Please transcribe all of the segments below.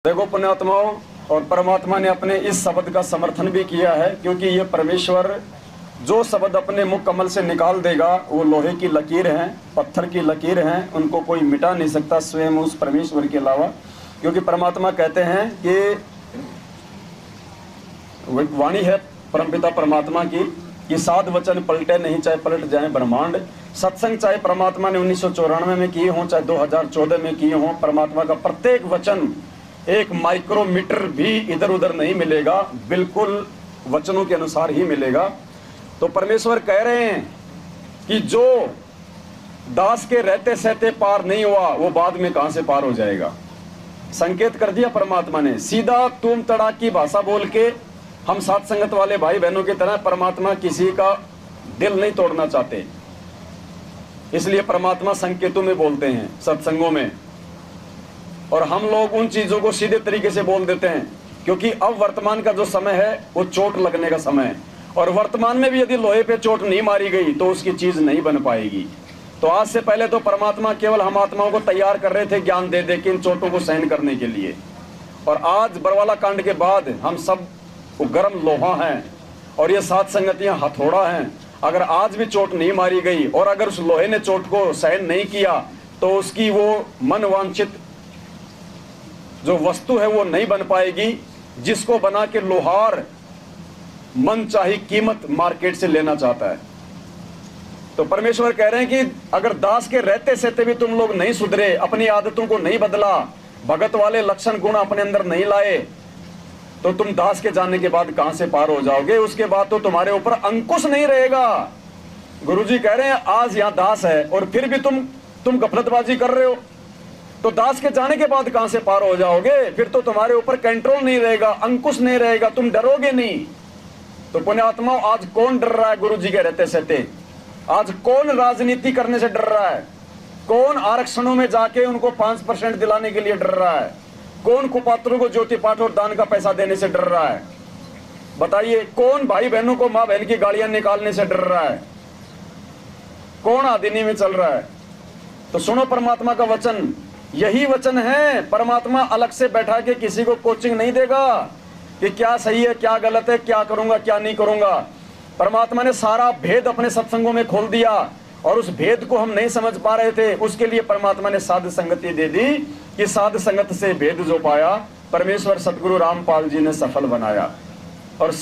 देखो पुण्यात्माओं, और परमात्मा ने अपने इस शब्द का समर्थन भी किया है, क्योंकि ये परमेश्वर जो शब्द अपने मुख कमल से निकाल देगा वो लोहे की लकीर हैं, पत्थर की लकीर हैं, उनको कोई मिटा नहीं सकता स्वयं उस परमेश्वर के अलावा। क्योंकि परमात्मा कहते हैं कि वाणी है परमपिता परमात्मा की कि साध वचन पलटे नहीं, चाहे पलट जाए ब्रह्मांड। सत्संग चाहे परमात्मा ने 1994 में किए हों, चाहे 2014 में किए हों, परमात्मा का प्रत्येक वचन एक माइक्रोमीटर भी इधर उधर नहीं मिलेगा, बिल्कुल वचनों के अनुसार ही मिलेगा। तो परमेश्वर कह रहे हैं कि जो दास के रहते सहते पार नहीं हुआ वो बाद में कहां से पार हो जाएगा। संकेत कर दिया परमात्मा ने, सीधा तुम तड़ाक की भाषा बोल के हम साथ संगत वाले भाई बहनों की तरह परमात्मा किसी का दिल नहीं तोड़ना चाहते, इसलिए परमात्मा संकेतों में बोलते हैं, सत्संगों में। और हम लोग उन चीजों को सीधे तरीके से बोल देते हैं, क्योंकि अब वर्तमान का जो समय है वो चोट लगने का समय है, और वर्तमान में भी यदि लोहे पे चोट नहीं मारी गई तो उसकी चीज नहीं बन पाएगी। तो आज से पहले तो परमात्मा केवल हम आत्माओं को तैयार कर रहे थे ज्ञान दे दे के इन चोटों को सहन करने के लिए, और आज बरवाला कांड के बाद हम सब गर्म लोहा हैं और ये सात संगतियां हथौड़ा हैं। अगर आज भी चोट नहीं मारी गई और अगर उस लोहे ने चोट को सहन नहीं किया तो उसकी वो मन वांछित जो वस्तु है वो नहीं बन पाएगी, जिसको बना के लोहार मन चाही कीमत मार्केट से लेना चाहता है। तो परमेश्वर कह रहे हैं कि अगर दास के रहते सहते भी तुम लोग नहीं सुधरे, अपनी आदतों को नहीं बदला, भगत वाले लक्षण गुण अपने अंदर नहीं लाए, तो तुम दास के जाने के बाद कहां से पार हो जाओगे। उसके बाद तो तुम्हारे ऊपर अंकुश नहीं रहेगा। गुरुजी कह रहे हैं आज यहां दास है और फिर भी तुम गफलतबाजी कर रहे हो, तो दास के जाने के बाद कहां से पार हो जाओगे। फिर तो तुम्हारे ऊपर कंट्रोल नहीं रहेगा, अंकुश नहीं रहेगा, तुम डरोगे नहीं। तो पुण्यात्माओं, आज कौन डर रहा है गुरुजी के रहते सहते? आज कौन राजनीति करने से डर रहा है? कौन आरक्षणों में जाके उनको 5% दिलाने के लिए डर रहा है? कौन कुपात्रों को ज्योति पाठ और दान का पैसा देने से डर रहा है? बताइए, कौन भाई बहनों को मां बहन की गाड़ियां निकालने से डर रहा है? कौन आदिनी में चल रहा है? तो सुनो परमात्मा का वचन, यही वचन है। परमात्मा अलग से बैठा के किसी को कोचिंग नहीं देगा कि क्या सही है क्या गलत है, क्या करूंगा क्या नहीं करूंगा। परमात्मा ने सारा भेद अपने सत्संगों में खोल दिया, और उस भेद को हम नहीं समझ पा रहे थे, उसके लिए परमात्मा ने साध संगति दे दी कि साध संगत से भेद जो पाया परमेश्वर सतगुरु रामपाल जी ने सफल बनाया। और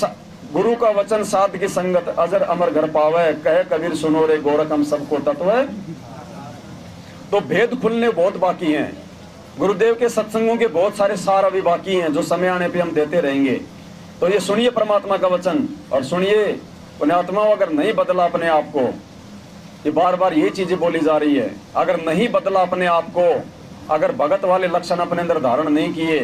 गुरु का वचन साध की संगत अजर अमर घर पावे, कहे कबीर सुनो रे गोरख हम सबको तत्व है। तो भेद खुलने बहुत बाकी हैं, गुरुदेव के सत्संगों के बहुत सारे सार अभी बाकी हैं जो समय आने पे हम देते रहेंगे। तो ये सुनिए परमात्मा का वचन, और सुनिए पुण्यात्माओं, अगर नहीं बदला अपने आप को, ये बार बार ये चीजें बोली जा रही है, अगर नहीं बदला अपने आप को, अगर भगत वाले लक्षण अपने अंदर धारण नहीं किए।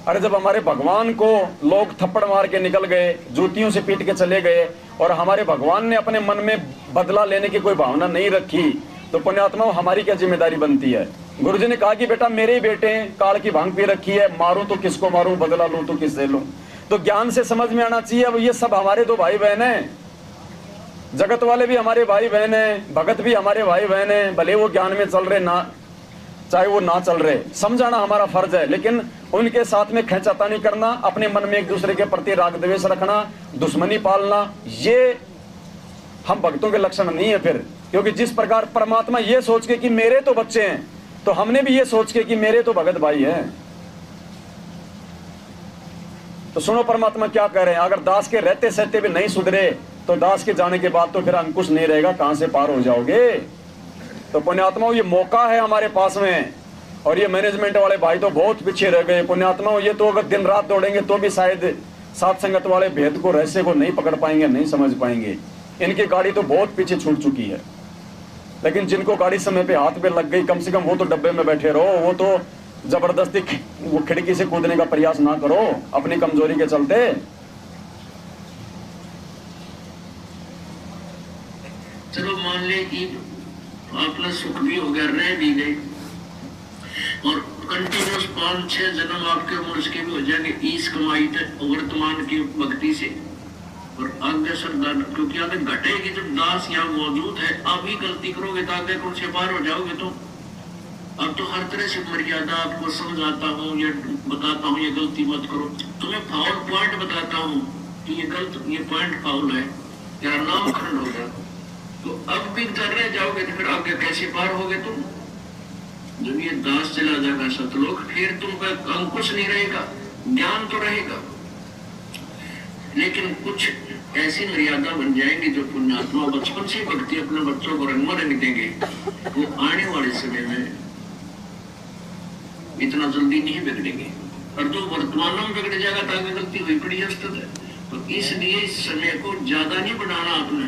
अरे जब हमारे भगवान को लोग थप्पड़ मार के निकल गए, जूतियों से पीट के चले गए, और हमारे भगवान ने अपने मन में बदला लेने की कोई भावना नहीं रखी, तो पुण्यात्माओं हमारी क्या जिम्मेदारी बनती है? गुरुजी ने कहा कि बेटा मेरे ही बेटे काल की भांग पी रखी है, मारूं तो किसको मारूं, बदला लूं तो किससे लूं। तो ज्ञान से समझ में आना चाहिए, अब ये सब हमारे दो भाई बहन हैं, जगत वाले भी हमारे भाई बहन हैं, भगत भी हमारे भाई बहन हैं, भले वो ज्ञान में चल रहे ना, चाहे वो ना चल रहे, समझाना हमारा फर्ज है, लेकिन उनके साथ में खींचातानी करना, अपने मन में एक दूसरे के प्रति राग द्वेष रखना, दुश्मनी पालना, ये हम भक्तों के लक्षण नहीं है फिर। क्योंकि जिस प्रकार परमात्मा ये सोच के कि मेरे तो बच्चे हैं, तो हमने भी ये सोच के कि मेरे तो भगत भाई हैं। तो सुनो परमात्मा क्या कह रहे हैं, अगर दास के रहते सहते भी नहीं सुधरे तो दास के जाने के बाद तो फिर अंकुश नहीं रहेगा, कहां से पार हो जाओगे। तो पुण्यात्माओं ये मौका है हमारे पास में, और ये मैनेजमेंट वाले भाई तो बहुत पीछे रह गए। पुण्यात्माओं ये तो अगर दिन रात दौड़ेंगे तो भी शायद सात संगत वाले भेद को, रहस्य को नहीं पकड़ पाएंगे, नहीं समझ पाएंगे। इनकी गाड़ी तो बहुत पीछे छूट चुकी है, लेकिन जिनको गाड़ी समय पे हाथ पे लग गई, कम से कम वो तो डब्बे में बैठे रहो, वो तो जबरदस्ती वो खिड़की से कूदने का प्रयास ना करो अपनी कमजोरी के चलते। चलो मान ले कि आपका सुख भी हो गया, रह भी गए, और कंटिन्यूस 5-6 जन्म आपके मुर्श के भी हो जाएंगे इस कमाई वर्तमान की भक्ति से, और आगे श्रद्धा, क्योंकि आगे घटेगी जब दास यहाँ मौजूद है। आप ही गलती करोगे तो आगे कौन से पार हो जाओगे। तो अब तो हर तरह से मर्यादा आपको समझाता हूँ या बताता हूँ, ये गलती मत करो, तुम्हें फाउल पॉइंट बताता हूँ कि ये गलत, ये पॉइंट फाउल है, तेरा नामकरण होगा। तो अब भी कर रहे जाओगे तो फिर आगे कैसे पार होगे तुम? जब ये दास चला जाएगा सतलोक, फिर तुम पर अंकुश नहीं रहेगा, ज्ञान तो रहेगा, लेकिन कुछ ऐसी मर्यादा बन जाएंगी जो पुण्यात्मा बचपन से भक्ति अपने बच्चों को रंग रंग देंगे, वो आने वाले समय में इतना जल्दी नहीं बिगड़ेंगे। और जो वर्तमान में बिगड़ जाएगा तो आगे गलती हुई पड़ी है। तो इसलिए इस समय को ज्यादा नहीं बढ़ाना आपने,